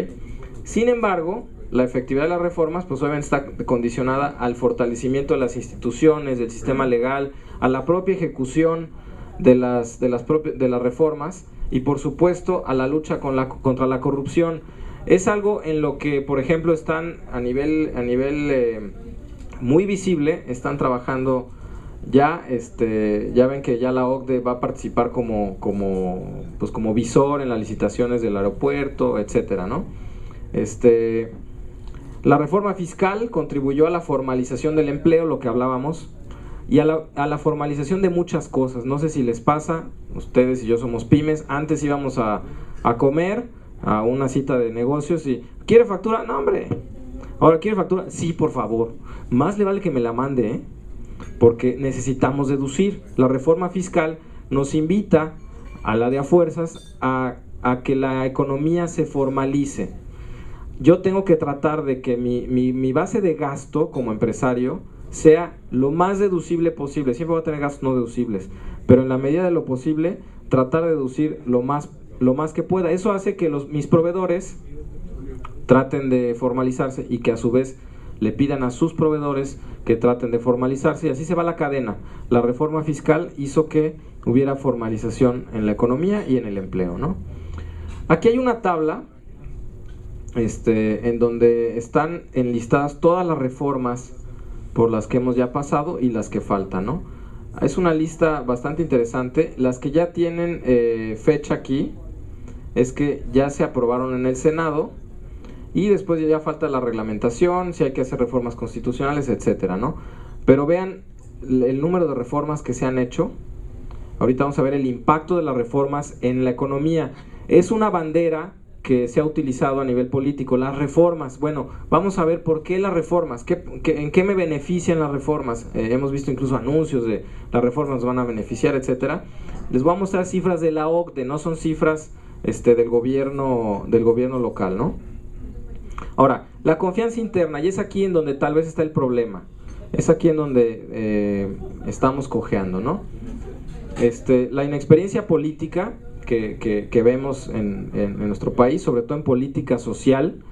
Sin embargo, la efectividad de las reformas pues obviamente está condicionada al fortalecimiento de las instituciones, del sistema legal, a la propia ejecución de las reformas, y por supuesto a la lucha contra la corrupción. Es algo en lo que, por ejemplo, están a nivel muy visible, están trabajando ya, ya ven que ya la OCDE va a participar como visor en las licitaciones del aeropuerto, etcétera, ¿no? La reforma fiscal contribuyó a la formalización del empleo, lo que hablábamos, y a la formalización de muchas cosas. No sé si les pasa, ustedes y yo somos pymes. Antes íbamos a comer a una cita de negocios y ¿quiere factura? No, hombre. Ahora, ¿quiere factura? Sí, por favor. Más le vale que me la mande, ¿eh? Porque necesitamos deducir. La reforma fiscal nos invita a la de a fuerzas a que la economía se formalice. Yo tengo que tratar de que mi base de gasto como empresario sea lo más deducible posible. Siempre voy a tener gastos no deducibles, pero en la medida de lo posible tratar de deducir lo más que pueda. Eso hace que mis proveedores traten de formalizarse, y que a su vez le pidan a sus proveedores que traten de formalizarse, y así se va la cadena. La reforma fiscal hizo que hubiera formalización en la economía y en el empleo, ¿no? Aquí hay una tabla en donde están enlistadas todas las reformas por las que hemos ya pasado y las que faltan, ¿no? Es una lista bastante interesante. Las que ya tienen fecha aquí es que ya se aprobaron en el Senado, y después ya falta la reglamentación, si hay que hacer reformas constitucionales, etcétera, ¿no? Pero vean el número de reformas que se han hecho. Ahorita vamos a ver el impacto de las reformas en la economía. Es una bandera que se ha utilizado a nivel político, las reformas. Bueno, vamos a ver por qué las reformas, en qué me benefician las reformas. Hemos visto incluso anuncios de las reformas nos van a beneficiar, etcétera. Les voy a mostrar cifras de la OCDE, no son cifras del gobierno local, ¿no? Ahora, la confianza interna, y es aquí en donde tal vez está el problema, es aquí en donde estamos cojeando, ¿no? La inexperiencia política que vemos en nuestro país, sobre todo en política social,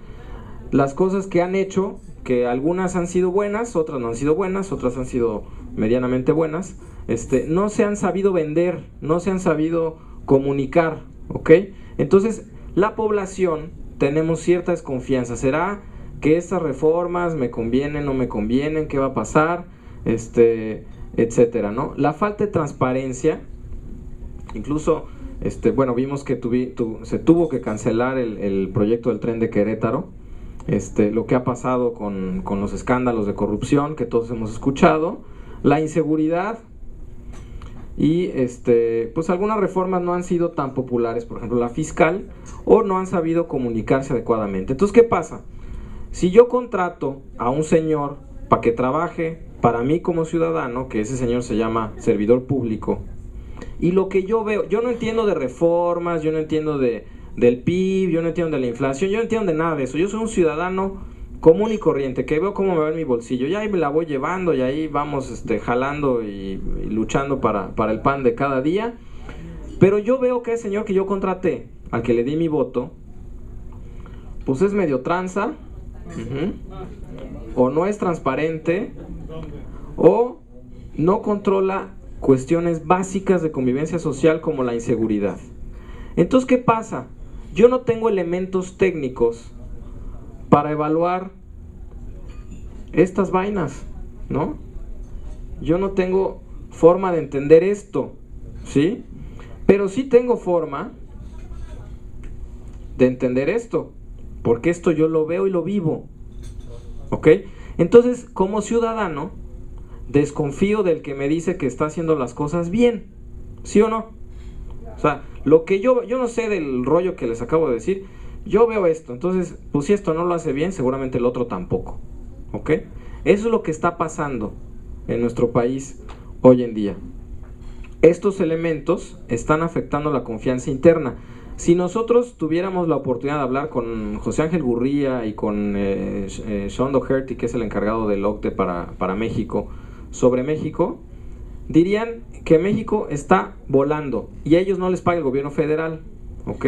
las cosas que han hecho, que algunas han sido buenas, otras no han sido buenas, otras han sido medianamente buenas, no se han sabido vender, no se han sabido comunicar, ¿ok? Entonces, la población tenemos cierta desconfianza. ¿Será que estas reformas me convienen, no me convienen? ¿Qué va a pasar? Etcétera, ¿no? La falta de transparencia, incluso, bueno, vimos que se tuvo que cancelar el proyecto del tren de Querétaro, lo que ha pasado con los escándalos de corrupción que todos hemos escuchado, la inseguridad, y pues algunas reformas no han sido tan populares, por ejemplo la fiscal, o no han sabido comunicarse adecuadamente. Entonces, ¿qué pasa? Si yo contrato a un señor para que trabaje para mí como ciudadano, que ese señor se llama servidor público, y lo que yo veo, yo no entiendo de reformas, yo no entiendo del PIB, yo no entiendo de la inflación, yo no entiendo de nada de eso. Yo soy un ciudadano común y corriente, que veo cómo me va en mi bolsillo, y ahí me la voy llevando, y ahí vamos jalando y luchando para el pan de cada día. Pero yo veo que el señor que yo contraté, al que le di mi voto, pues es medio tranza, o no es transparente, o no controla cuestiones básicas de convivencia social como la inseguridad. Entonces, ¿qué pasa? Yo no tengo elementos técnicos para evaluar estas vainas, ¿no? Yo no tengo forma de entender esto, ¿sí? Pero sí tengo forma de entender esto, porque esto yo lo veo y lo vivo, ¿ok? Entonces, como ciudadano, desconfío del que me dice que está haciendo las cosas bien, ¿sí o no? O sea, lo que yo no sé del rollo que les acabo de decir, yo veo esto, entonces, pues si esto no lo hace bien, seguramente el otro tampoco, ¿ok? Eso es lo que está pasando en nuestro país hoy en día. Estos elementos están afectando la confianza interna. Si nosotros tuviéramos la oportunidad de hablar con José Ángel Gurría y con Sean Doherty, que es el encargado del OCDE para México, sobre México, dirían que México está volando y a ellos no les paga el gobierno federal, ¿ok?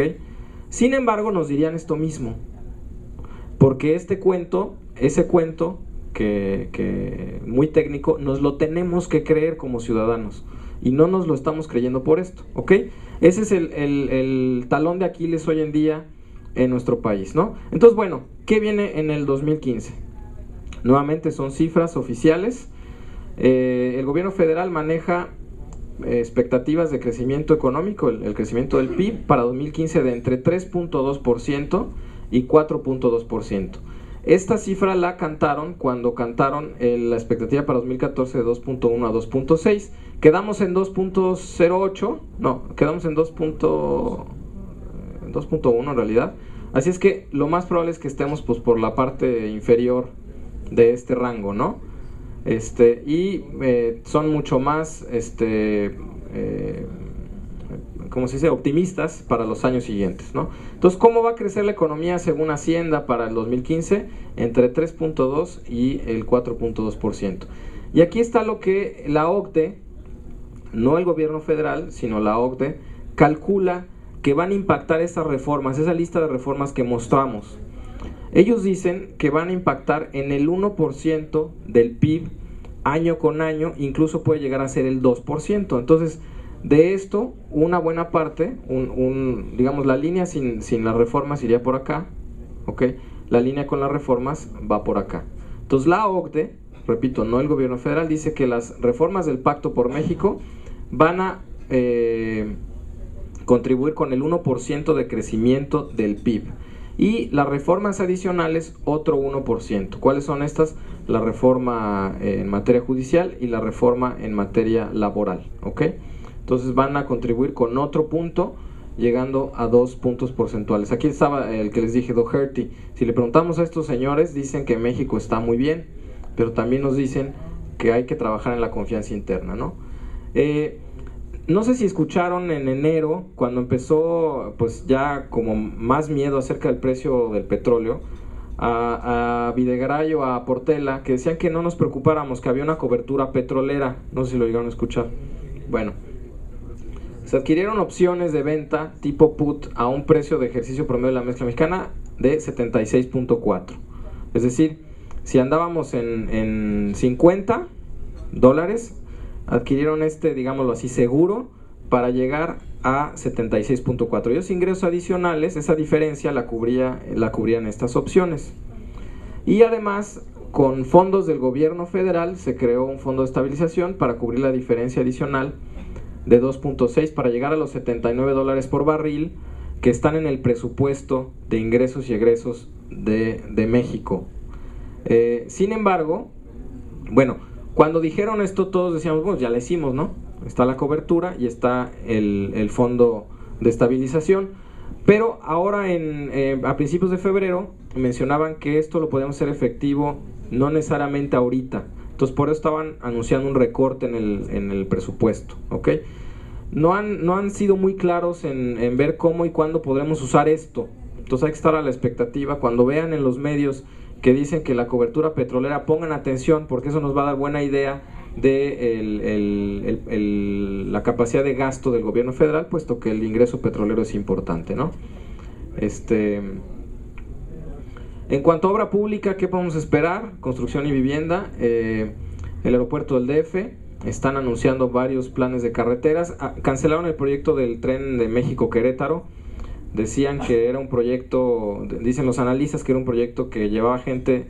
Sin embargo, nos dirían esto mismo, porque ese cuento que muy técnico, nos lo tenemos que creer como ciudadanos y no nos lo estamos creyendo por esto, ¿ok? Ese es el talón de Aquiles hoy en día en nuestro país, ¿no? Entonces, bueno, ¿qué viene en el 2015? Nuevamente son cifras oficiales. El gobierno federal maneja expectativas de crecimiento económico, el crecimiento del PIB para 2015 de entre 3.2% y 4.2%. Esta cifra la cantaron cuando cantaron la expectativa para 2014 de 2.1 a 2.6. Quedamos en 2.08, no, quedamos en 2.1 en realidad. Así es que lo más probable es que estemos pues por la parte inferior de este rango, ¿no? Son mucho más ¿cómo se dice? Optimistas para los años siguientes, ¿no? Entonces, ¿cómo va a crecer la economía según Hacienda para el 2015? Entre 3.2 y el 4.2%. Y aquí está lo que la OCDE, no el gobierno federal, sino la OCDE, calcula que van a impactar estas reformas, esa lista de reformas que mostramos. Ellos dicen que van a impactar en el 1% del PIB año con año, incluso puede llegar a ser el 2%. Entonces, de esto, una buena parte, digamos, la línea sin las reformas iría por acá, ¿ok? La línea con las reformas va por acá. Entonces, la OCDE, repito, no el gobierno federal, dice que las reformas del Pacto por México van a contribuir con el 1% de crecimiento del PIB. Y las reformas adicionales, otro 1%. ¿Cuáles son estas? La reforma en materia judicial y la reforma en materia laboral, ¿ok? Entonces van a contribuir con otro punto, llegando a 2 puntos porcentuales. Aquí estaba el que les dije, Doherty. Si le preguntamos a estos señores, dicen que México está muy bien, pero también nos dicen que hay que trabajar en la confianza interna, ¿no? No sé si escucharon en enero, cuando empezó pues ya como más miedo acerca del precio del petróleo, a Videgaray o a Portela, que decían que no nos preocupáramos, que había una cobertura petrolera. No sé si lo llegaron a escuchar. Bueno, se adquirieron opciones de venta tipo put a un precio de ejercicio promedio de la mezcla mexicana de 76.4. Es decir, si andábamos en $50, adquirieron digámoslo así, seguro para llegar a 76.4. Y esos ingresos adicionales, esa diferencia la cubrían estas opciones. Y además, con fondos del gobierno federal, se creó un fondo de estabilización para cubrir la diferencia adicional de 2.6 para llegar a los $79 por barril que están en el presupuesto de ingresos y egresos de México. Sin embargo, bueno, cuando dijeron esto todos decíamos, bueno, ya lo hicimos, ¿no? Está la cobertura y está el fondo de estabilización. Pero ahora a principios de febrero mencionaban que esto lo podíamos hacer efectivo no necesariamente ahorita. Entonces por eso estaban anunciando un recorte en el presupuesto, ¿ok? No han sido muy claros en ver cómo y cuándo podremos usar esto. Entonces hay que estar a la expectativa. Cuando vean en los medios que dicen que la cobertura petrolera, pongan atención, porque eso nos va a dar buena idea de la capacidad de gasto del gobierno federal, puesto que el ingreso petrolero es importante, ¿no? En cuanto a obra pública, ¿qué podemos esperar? Construcción y vivienda, el aeropuerto del DF, están anunciando varios planes de carreteras, cancelaron el proyecto del tren de México-Querétaro. Decían que era un proyecto, dicen los analistas que era un proyecto que llevaba gente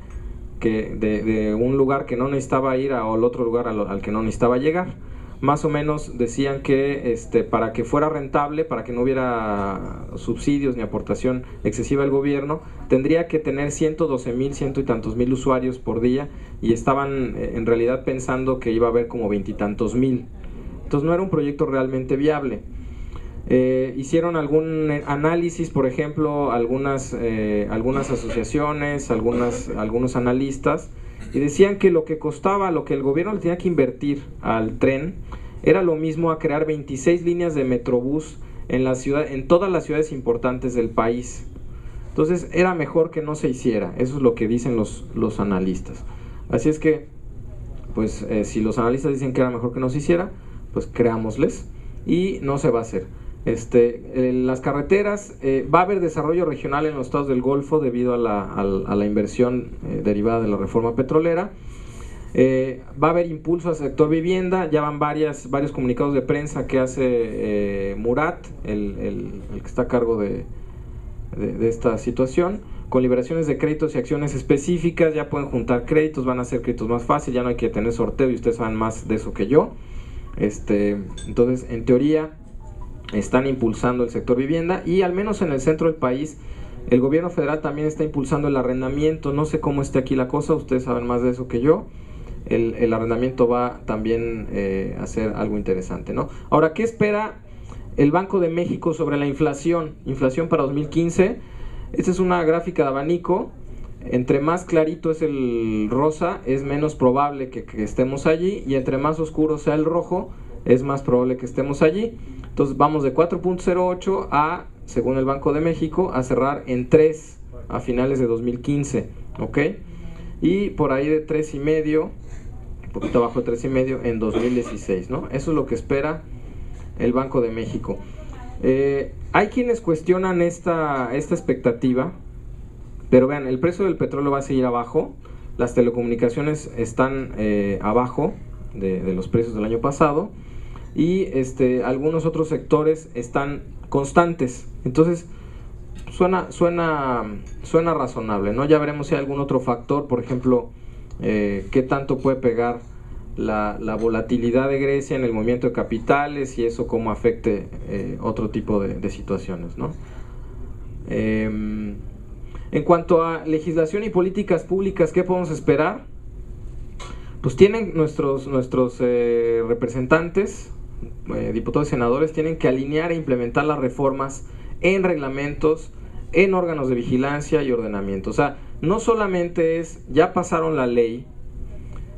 de un lugar que no necesitaba ir al otro lugar al que no necesitaba llegar. Más o menos decían que para que fuera rentable, para que no hubiera subsidios ni aportación excesiva del gobierno, tendría que tener 112,000, ciento y tantos mil usuarios por día, y estaban en realidad pensando que iba a haber como 20 y tantos mil. Entonces no era un proyecto realmente viable. Hicieron algún análisis, por ejemplo, algunas asociaciones, algunos analistas, y decían que lo que costaba, lo que el gobierno le tenía que invertir al tren, era lo mismo a crear 26 líneas de Metrobús en todas las ciudades importantes del país. Entonces era mejor que no se hiciera. Eso es lo que dicen los analistas. Así es que, pues si los analistas dicen que era mejor que no se hiciera, pues creámosles, y no se va a hacer. Las carreteras, va a haber desarrollo regional en los estados del Golfo debido a la inversión derivada de la reforma petrolera. Va a haber impulso al sector vivienda. Ya van varios comunicados de prensa que hace Murat, el que está a cargo de esta situación, con liberaciones de créditos y acciones específicas. Ya pueden juntar créditos, van a hacer créditos más fácil, ya no hay que tener sorteo, y ustedes saben más de eso que yo. Entonces, en teoría, están impulsando el sector vivienda, y al menos en el centro del país el gobierno federal también está impulsando el arrendamiento. No sé cómo esté aquí la cosa, ustedes saben más de eso que yo. El arrendamiento va también a ser algo interesante, ¿no? Ahora, ¿qué espera el Banco de México sobre la inflación? Inflación para 2015. Esta es una gráfica de abanico. Entre más clarito es el rosa, es menos probable que estemos allí, y entre más oscuro sea el rojo, es más probable que estemos allí. Entonces vamos de 4.08 a, según el Banco de México, a cerrar en 3 a finales de 2015, ¿ok? Y por ahí de 3.5, un poquito abajo de 3.5 en 2016, ¿no? Eso es lo que espera el Banco de México. Hay quienes cuestionan esta expectativa, Pero vean, el precio del petróleo va a seguir abajo, las telecomunicaciones están abajo de los precios del año pasado, y algunos otros sectores están constantes. Entonces suena razonable, ¿no? Ya veremos si hay algún otro factor, por ejemplo, qué tanto puede pegar la volatilidad de Grecia en el movimiento de capitales, y eso cómo afecte otro tipo de situaciones, ¿no? En cuanto a legislación y políticas públicas, ¿qué podemos esperar? Pues tienen nuestros representantes, diputados y senadores, tienen que alinear e implementar las reformas en reglamentos, en órganos de vigilancia y ordenamiento. O sea, no solamente es, ya pasaron la ley,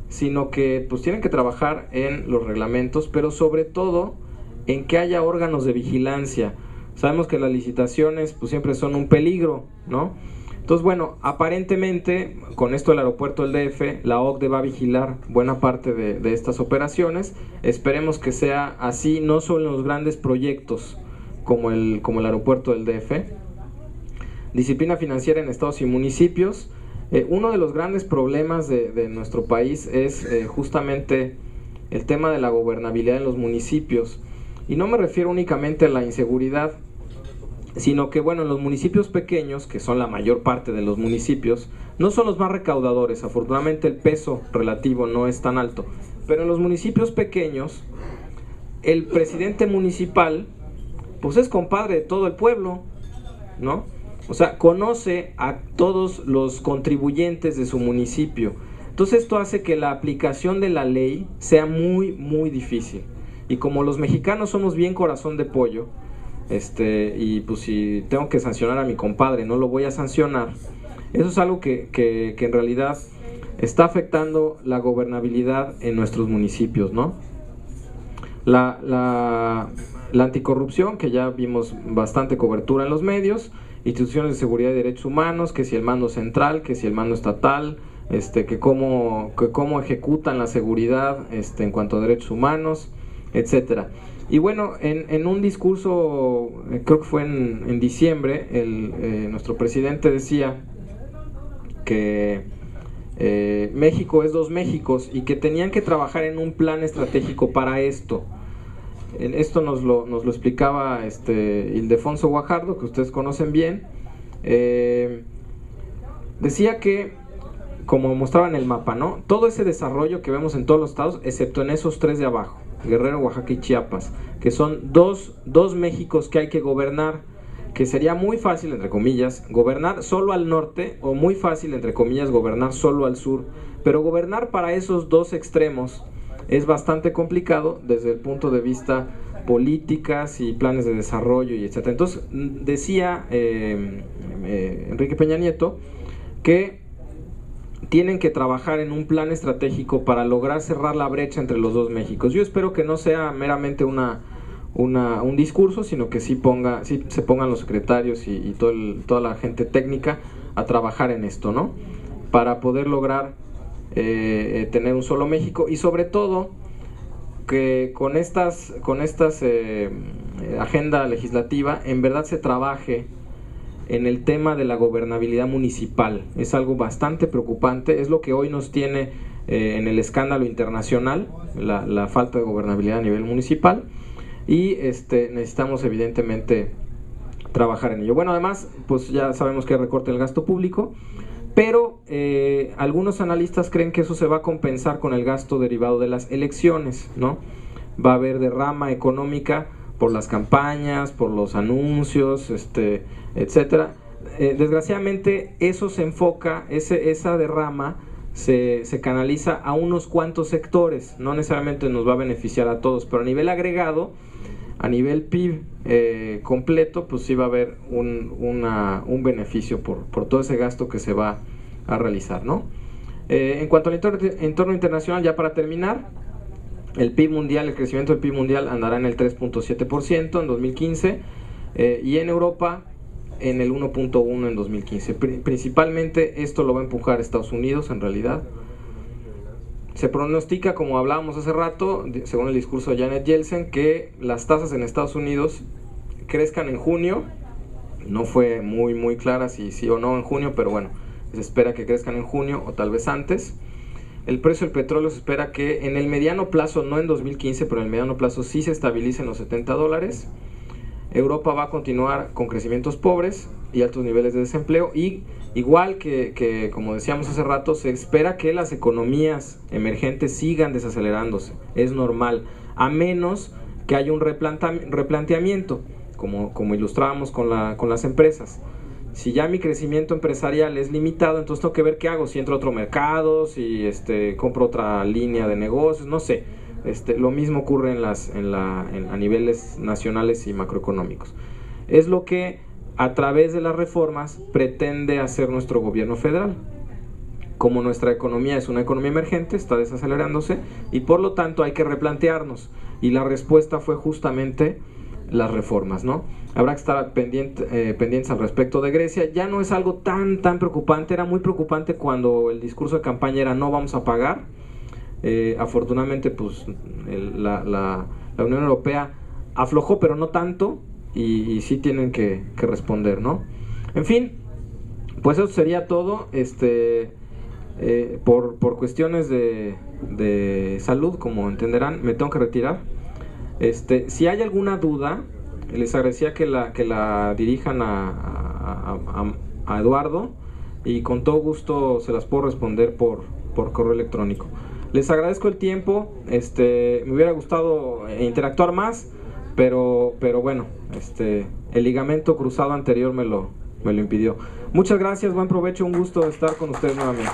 sino que pues tienen que trabajar en los reglamentos, pero sobre todo en que haya órganos de vigilancia. Sabemos que las licitaciones pues siempre son un peligro, ¿no? Entonces, bueno, aparentemente con esto del aeropuerto del DF, la OCDE va a vigilar buena parte de estas operaciones. Esperemos que sea así, no solo en los grandes proyectos como el aeropuerto del DF. Disciplina financiera en estados y municipios. Uno de los grandes problemas de nuestro país es justamente el tema de la gobernabilidad en los municipios. Y no me refiero únicamente a la inseguridad, sino que, bueno, en los municipios pequeños, que son la mayor parte de los municipios, no son los más recaudadores. Afortunadamente el peso relativo no es tan alto, pero en los municipios pequeños el presidente municipal pues es compadre de todo el pueblo, ¿no? O sea, conoce a todos los contribuyentes de su municipio. Entonces esto hace que la aplicación de la ley sea muy, muy difícil. Y como los mexicanos somos bien corazón de pollo, y pues si tengo que sancionar a mi compadre, no lo voy a sancionar. Eso es algo que en realidad está afectando la gobernabilidad en nuestros municipios, ¿no? La anticorrupción, que ya vimos bastante cobertura en los medios, instituciones de seguridad y derechos humanos, que si el mando central, que si el mando estatal, que cómo ejecutan la seguridad en cuanto a derechos humanos, etcétera. Y bueno, en un discurso, creo que fue en diciembre, nuestro presidente decía que México es dos Méxicos y que tenían que trabajar en un plan estratégico para esto. Esto nos lo explicaba Ildefonso Guajardo, que ustedes conocen bien. Decía que, como mostraba en el mapa, ¿no?, todo ese desarrollo que vemos en todos los estados, excepto en esos tres de abajo, Guerrero, Oaxaca y Chiapas, que son dos Méxicos que hay que gobernar, que sería muy fácil, entre comillas, gobernar solo al norte, o muy fácil, entre comillas, gobernar solo al sur, pero gobernar para esos dos extremos es bastante complicado desde el punto de vista políticas y planes de desarrollo y etcétera. Entonces decía Enrique Peña Nieto que tienen que trabajar en un plan estratégico para lograr cerrar la brecha entre los dos Méxicos. Yo espero que no sea meramente un discurso, sino que sí se pongan los secretarios y toda la gente técnica a trabajar en esto, ¿no?, para poder lograr tener un solo México, y sobre todo que con estas agenda legislativa en verdad se trabaje en el tema de la gobernabilidad municipal. Es algo bastante preocupante, es lo que hoy nos tiene en el escándalo internacional, la falta de gobernabilidad a nivel municipal, y necesitamos evidentemente trabajar en ello. Bueno, además, pues ya sabemos que hay recorte del gasto público, pero algunos analistas creen que eso se va a compensar con el gasto derivado de las elecciones, ¿no? Va a haber derrama económica por las campañas, por los anuncios, etcétera. Desgraciadamente eso se enfoca, esa derrama se canaliza a unos cuantos sectores, no necesariamente nos va a beneficiar a todos, pero a nivel agregado, a nivel PIB completo, pues sí va a haber un beneficio por todo ese gasto que se va a realizar, ¿no? En cuanto al entorno internacional, ya para terminar, el PIB mundial, el crecimiento del PIB mundial andará en el 3.7% en 2015, y en Europa en el 1.1% en 2015. Principalmente esto lo va a empujar Estados Unidos en realidad. Se pronostica, como hablábamos hace rato, según el discurso de Janet Yellen, que las tasas en Estados Unidos crezcan en junio No fue muy clara si sí o no en junio, pero bueno, se espera que crezcan en junio o tal vez antes. El precio del petróleo se espera que en el mediano plazo, no en 2015, pero en el mediano plazo sí se estabilice en los $70. Europa va a continuar con crecimientos pobres y altos niveles de desempleo, y igual que como decíamos hace rato, se espera que las economías emergentes sigan desacelerándose. Es normal, a menos que haya un replanteamiento, como ilustrábamos con las empresas. Si ya mi crecimiento empresarial es limitado, entonces tengo que ver qué hago, si entro a otro mercado, si compro otra línea de negocios, no sé. Lo mismo ocurre a niveles nacionales y macroeconómicos. Es lo que a través de las reformas pretende hacer nuestro gobierno federal. Como nuestra economía es una economía emergente, está desacelerándose y por lo tanto hay que replantearnos. Y la respuesta fue justamente las reformas, ¿no? Habrá que estar pendientes al respecto de Grecia. Ya no es algo tan preocupante. Era muy preocupante cuando el discurso de campaña era no vamos a pagar. Afortunadamente pues la Unión Europea aflojó, pero no tanto, y sí tienen que responder, ¿no? En fin, pues eso sería todo. Por cuestiones de salud, como entenderán, me tengo que retirar. Si hay alguna duda, les agradecería que la dirijan a Eduardo, y con todo gusto se las puedo responder por correo electrónico. Les agradezco el tiempo. Me hubiera gustado interactuar más, pero bueno, el ligamento cruzado anterior me lo impidió. Muchas gracias, buen provecho, un gusto estar con ustedes nuevamente.